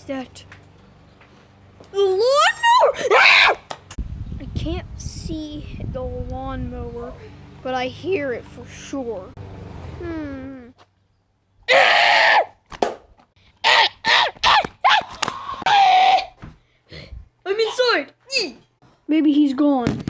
that? The lawnmower! Ah! I can't see the lawnmower, but I hear it for sure. I'm inside. Maybe he's gone.